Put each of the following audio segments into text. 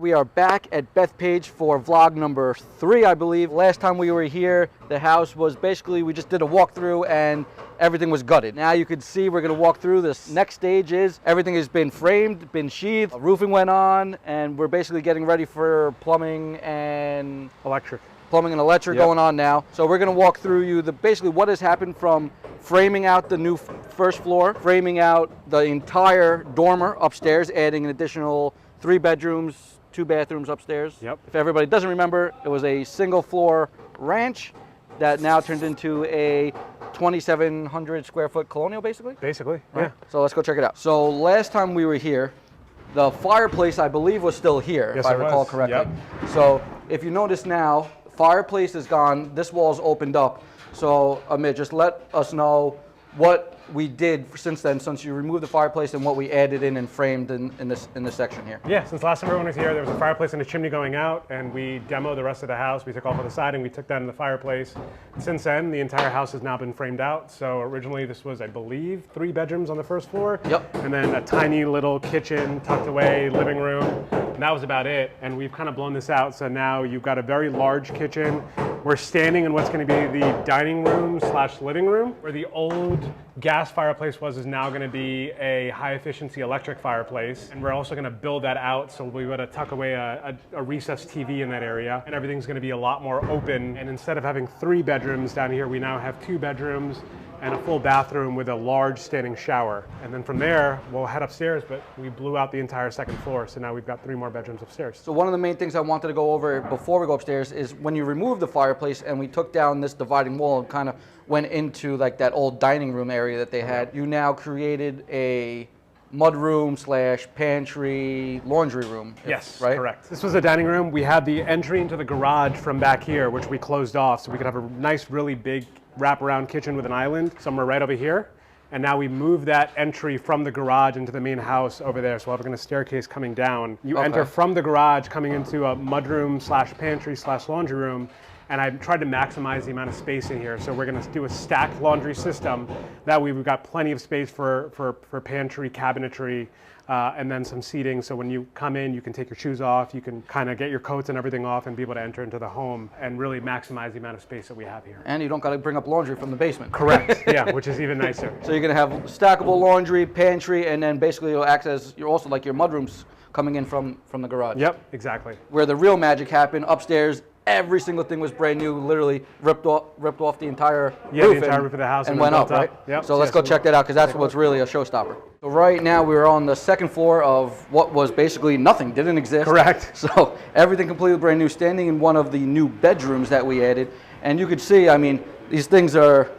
We are back at Bethpage for vlog number 3, I believe. Last time we were here, the house was basically, we just did a walkthrough and everything was gutted. Now you can see we're gonna walk through. This next stage is everything has been framed, been sheathed, roofing went on, and we're basically getting ready for plumbing and electric going on now. So we're gonna walk through you basically what has happened from framing out the new first floor, framing out the entire dormer upstairs, adding an additional 3 bedrooms, 2 bathrooms upstairs. Yep. If everybody doesn't remember, it was a single floor ranch that now turned into a 2,700 square foot colonial, basically? Basically, Right. yeah. So let's go check it out. So last time we were here, the fireplace, I believe, was still here, Yes, if I it recall was. correctly. Yep. So if you notice now, fireplace is gone, this wall's opened up. So Amit, just let us know what we did since then, since you removed the fireplace, and what we added in and framed in this section here. Yeah, since last time everyone was here, there was a fireplace and a chimney going out, and we demoed the rest of the house. We took off all the siding, we took down the fireplace. Since then, the entire house has now been framed out. So originally this was, I believe, 3 bedrooms on the first floor. Yep. And then a tiny little kitchen, tucked away, living room. And that was about it. And we've kind of blown this out. So now you've got a very large kitchen. We're standing in what's going to be the dining room / living room. Where the old gas fireplace was is now going to be a high efficiency electric fireplace. And we're also going to build that out. So we're going to tuck away a recessed TV in that area. And everything's going to be a lot more open. And instead of having 3 bedrooms down here, we now have 2 bedrooms and a full bathroom with a large standing shower. And then from there, we'll head upstairs, but we blew out the entire second floor. So now we've got 3 more bedrooms upstairs. So one of the main things I wanted to go over before we go upstairs is when you remove the fireplace and we took down this dividing wall and kind of went into like that old dining room area that they had, you now created a mudroom / pantry, laundry room. Yes, right? correct. This was a dining room. We had the entry into the garage from back here, which we closed off so we could have a nice, really big wraparound kitchen with an island somewhere right over here. And now we moved that entry from the garage into the main house over there. So we're having a staircase coming down. You enter from the garage coming into a mudroom / pantry / laundry room. And I tried to maximize the amount of space in here. So we're gonna do a stacked laundry system. That way we've got plenty of space for pantry, cabinetry, and then some seating. So when you come in, you can take your shoes off, you can kind of get your coats and everything off and be able to enter into the home and really maximize the amount of space that we have here. And you don't got to bring up laundry from the basement. Correct, yeah, which is even nicer. So you're going to have stackable laundry, pantry, and then basically it'll act as you're also like your mudrooms coming in from the garage. Yep, exactly. Where the real magic happened upstairs, every single thing was brand new, literally ripped off the entire roof. The entire roof of the house and went up, right? Yep. So let's go check that out, because that's what's really a showstopper. So right now we're on the second floor of what was basically nothing, didn't exist. Correct. So everything completely brand new, standing in one of the new bedrooms that we added. And you could see, I mean, these things are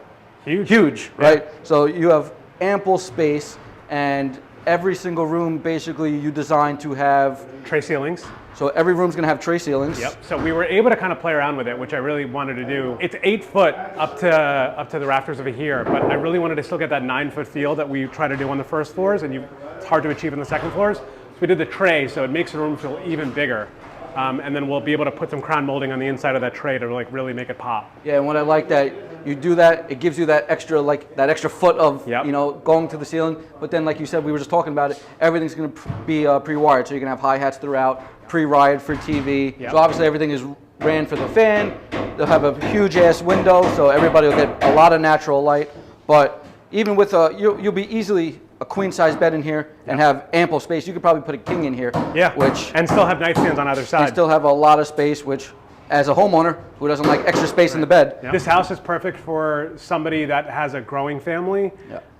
huge, right? Yeah. So you have ample space, and every single room basically you designed to have tray ceilings. So every room's gonna have tray ceilings. Yep. So we were able to kind of play around with it, which I really wanted to do. It's 8 foot up to the rafters over here, but I really wanted to still get that 9 foot feel that we try to do on the first floors, and it's hard to achieve on the second floors. So we did the tray, so it makes the room feel even bigger. And then we'll be able to put some crown molding on the inside of that tray to like really make it pop. Yeah, and what I like that you do that, it gives you that extra foot of Yep. going to the ceiling. But then, like you said, we were just talking about it. Everything's going to be pre-wired, so you can have hi-hats throughout, pre-wired for TV. Yep. So obviously everything is ran for the fan. They'll have a huge ass window, so everybody will get a lot of natural light. But even with you'll be easily a queen size bed in here and have ample space. You could probably put a king in here. Yeah. Which and still have nightstands on either side. and still have a lot of space, which as a homeowner who doesn't like extra space in the bed. Yep. This house is perfect for somebody that has a growing family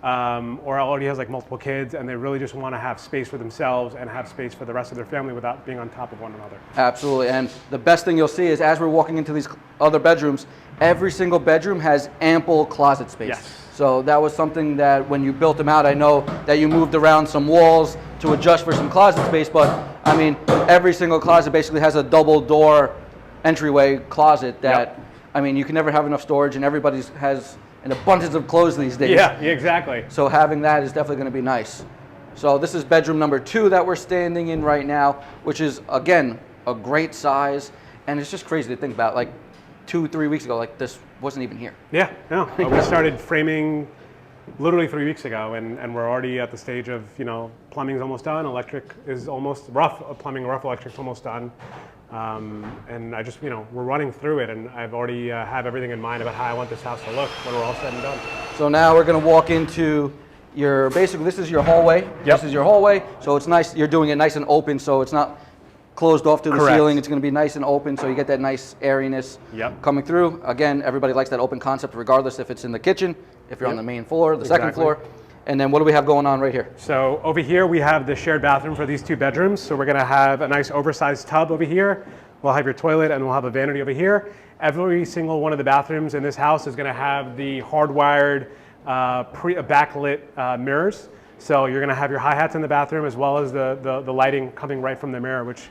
or already has like multiple kids, and they really just want to have space for themselves and have space for the rest of their family without being on top of one another. Absolutely. And the best thing you'll see is as we're walking into these other bedrooms, every single bedroom has ample closet space. Yes. So that was something that when you built them out, I know that you moved around some walls to adjust for some closet space, but I mean, every single closet basically has a double door entryway closet that, I mean, you can never have enough storage, and everybody has an abundance of clothes these days. Yeah, exactly. So having that is definitely going to be nice. So this is bedroom number 2 that we're standing in right now, which is, again, a great size. And it's just crazy to think about, like 2-3 weeks ago, like this wasn't even here. Yeah, no. We started framing literally 3 weeks ago, and we're already at the stage of, plumbing's almost done. Electric is almost rough. Plumbing, rough electric's almost done. And I just, we're running through it, and I've already have everything in mind about how I want this house to look when we're all said and done. So now we're going to walk into basically this is your hallway. Yep. This is your hallway. So it's nice. You're doing it nice and open, so it's not closed off to the Correct. ceiling. It's going to be nice and open, so you get that nice airiness coming through. Again, everybody likes that open concept, regardless if it's in the kitchen, if you're on the main floor, the second floor. And then what do we have going on right here? So over here we have the shared bathroom for these 2 bedrooms. So we're going to have a nice oversized tub over here. We'll have your toilet, and we'll have a vanity over here. Every single one of the bathrooms in this house is going to have the hardwired backlit mirrors. So you're going to have your hi-hats in the bathroom, as well as the lighting coming right from the mirror, which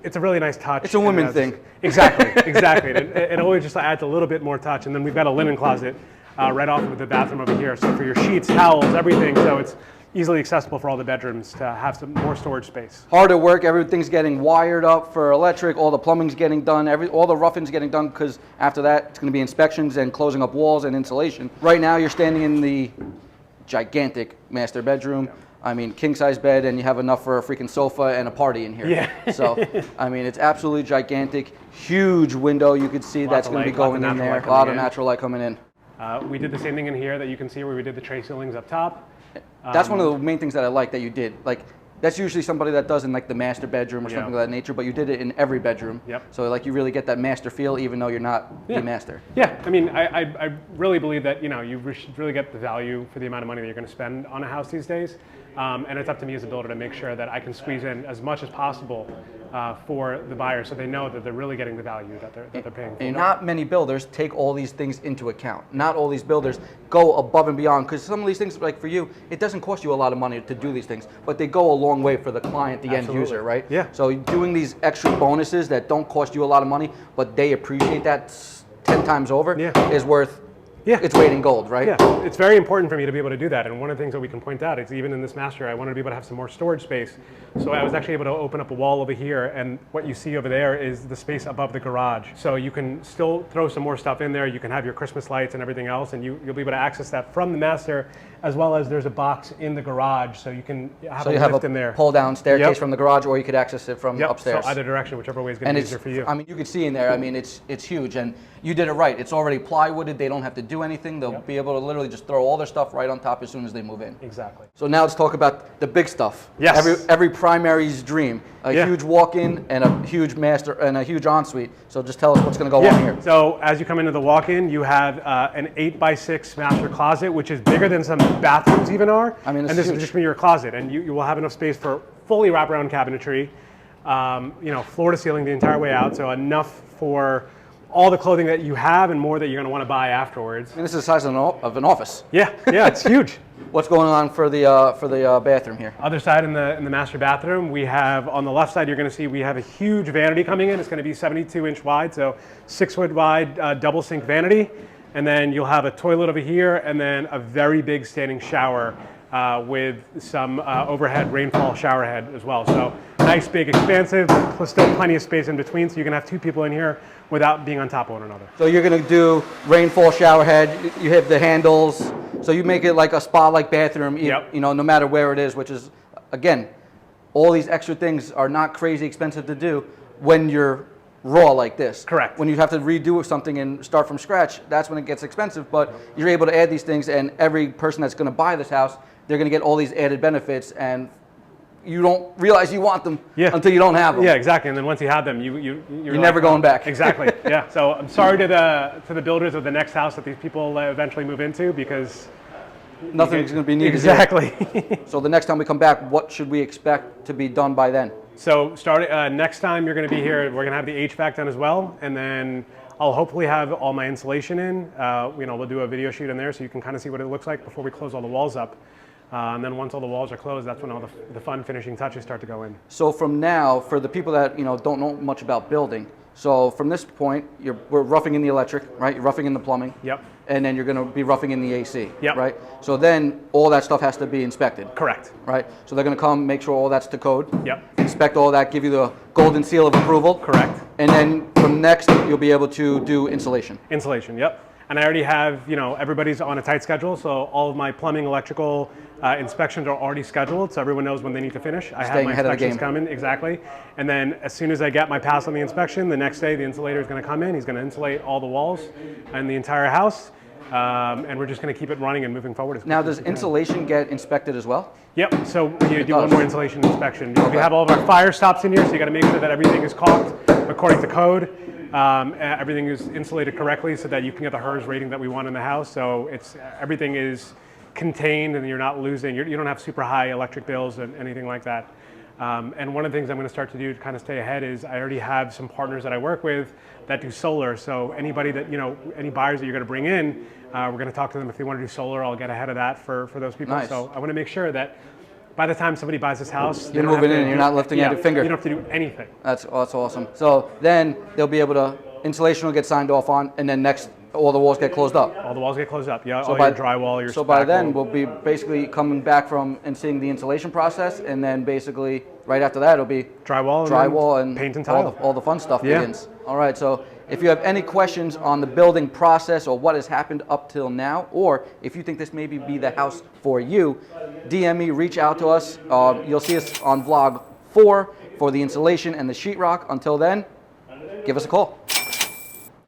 it's a really nice touch. It's a women thing. Exactly, exactly. It always just adds a little bit more touch. And then we've got a linen closet right off of the bathroom over here. So for your sheets, towels, everything. So it's easily accessible for all the bedrooms to have some more storage space. Hard at work. Everything's getting wired up for electric. All the plumbing's getting done. All the roughing's getting done, because after that, it's going to be inspections and closing up walls and insulation. Right now, you're standing in the gigantic master bedroom. I mean, king-size bed, and you have enough for a freaking sofa and a party in here. Yeah. So, I mean, it's absolutely gigantic. Huge window you could see that's going to be going in there. A lot of natural light coming in. We did the same thing in here that you can see where we did the tray ceilings up top. That's one of the main things that I like that you did. Like, that's usually somebody that does in like the master bedroom or something of that nature, but you did it in every bedroom. Yep. So like you really get that master feel, even though you're not the master. Yeah, I mean, I really believe that you should really get the value for the amount of money that you're going to spend on a house these days. And it's up to me as a builder to make sure that I can squeeze in as much as possible for the buyer, so they know that they're really getting the value that they're paying for. And not many builders take all these things into account. Not all these builders go above and beyond, because some of these things, like for you, it doesn't cost you a lot of money to do these things, but they go a long way for the client, the end user, right? Yeah. So doing these extra bonuses that don't cost you a lot of money, but they appreciate that 10 times over is worth its weight in gold, right? Yeah, it's very important for me to be able to do that. And one of the things that we can point out is even in this master, I wanted to be able to have some more storage space. So I was actually able to open up a wall over here, and what you see over there is the space above the garage. So you can still throw some more stuff in there. You can have your Christmas lights and everything else, and you'll be able to access that from the master, as well as there's a box in the garage, so you can have a lift in there. Pull-down staircase from the garage, or you could access it from upstairs. So either direction, whichever way is going to be easier for you. I mean, you can see in there, I mean, it's huge, and you did it right. It's already plywooded. They don't have to do anything. They'll be able to literally just throw all their stuff right on top as soon as they move in. Exactly. So now let's talk about the big stuff. Yes. Every primary's dream. A huge walk-in and a huge master and a huge ensuite. So just tell us what's going to go on here. So as you come into the walk-in, you have an 8x6 master closet, which is bigger than some bathrooms even are. I mean, and this is just going to be your closet, and you will have enough space for fully wraparound cabinetry, floor to ceiling the entire way out. So enough for all the clothing that you have and more that you're going to want to buy afterwards. And this is the size of an office. Yeah, it's huge. What's going on for the bathroom here? Other side in the master bathroom, we have on the left side, you're going to see we have a huge vanity coming in. It's going to be 72-inch wide, so 6-foot wide double sink vanity. And then you'll have a toilet over here, and then a very big standing shower with some overhead rainfall shower head as well. So nice, big, expansive, plus still plenty of space in between, so you can have 2 people in here without being on top of one another. So you're going to do rainfall shower head. You have the handles. So you make it like a spa-like bathroom, no matter where it is, which is, again, all these extra things are not crazy expensive to do when you're raw like this. Correct. When you have to redo something and start from scratch, that's when it gets expensive, but you're able to add these things, and every person that's going to buy this house, they're going to get all these added benefits, and you don't realize you want them until you don't have them. Yeah, exactly. And then once you have them, you're never going back. Exactly. Yeah. So I'm sorry to the builders of the next house that these people eventually move into, because nothing's going to be needed. Exactly. So the next time we come back, what should we expect to be done by then? So next time you're going to be here, we're going to have the HVAC done as well, and then I'll hopefully have all my insulation in. We'll do a video shoot in there so you can kind of see what it looks like before we close all the walls up. And then once all the walls are closed, that's when all the fun finishing touches start to go in. So from now, for the people that don't know much about building, so from this point, we're roughing in the electric, right? You're roughing in the plumbing. Yep. And then you're going to be roughing in the AC, yep. right? So then all that stuff has to be inspected. Correct. Right? So they're going to come, make sure all that's to code. Yep. Inspect all that, give you the golden seal of approval. Correct. And then from next, you'll be able to do insulation. Insulation, yep. And I already have, everybody's on a tight schedule, so all of my plumbing, electrical inspections are already scheduled, so everyone knows when they need to finish. I have my ahead of the inspections game. coming, exactly. And then as soon as I get my pass on the inspection, the next day the insulator is going to come in. He's going to insulate all the walls and the entire house. And we're just going to keep it running and moving forward. Now, does insulation get inspected as well? Yep, so we do one more insulation inspection. Because we have all of our fire stops in here, so you got to make sure that everything is caulked according to code. Everything is insulated correctly so that you can get the HERS rating that we want in the house. So everything is contained and you're not losing, you don't have super high electric bills and anything like that. And one of the things I'm going to start to do to kind of stay ahead is I already have some partners that I work with that do solar. So anybody that, any buyers that you're going to bring in, we're going to talk to them. If they want to do solar, I'll get ahead of that for those people. Nice. So I want to make sure that by the time somebody buys this house, you're moving in and you're not lifting a finger. You don't have to do anything. That's awesome. So then they'll be able to, insulation will get signed off on, and then next, all the walls get closed up. All the walls get closed up, yeah. So all your drywall, your So by spackle. then, we'll be basically coming back from and seeing the insulation process, and then basically right after that, it'll be drywall and and paint and tile. all the fun stuff Yeah. begins. All right, so if you have any questions on the building process or what has happened up till now, or if you think this maybe be the house for you, DM me, reach out to us. You'll see us on vlog 4 for the insulation and the sheetrock. Until then, give us a call.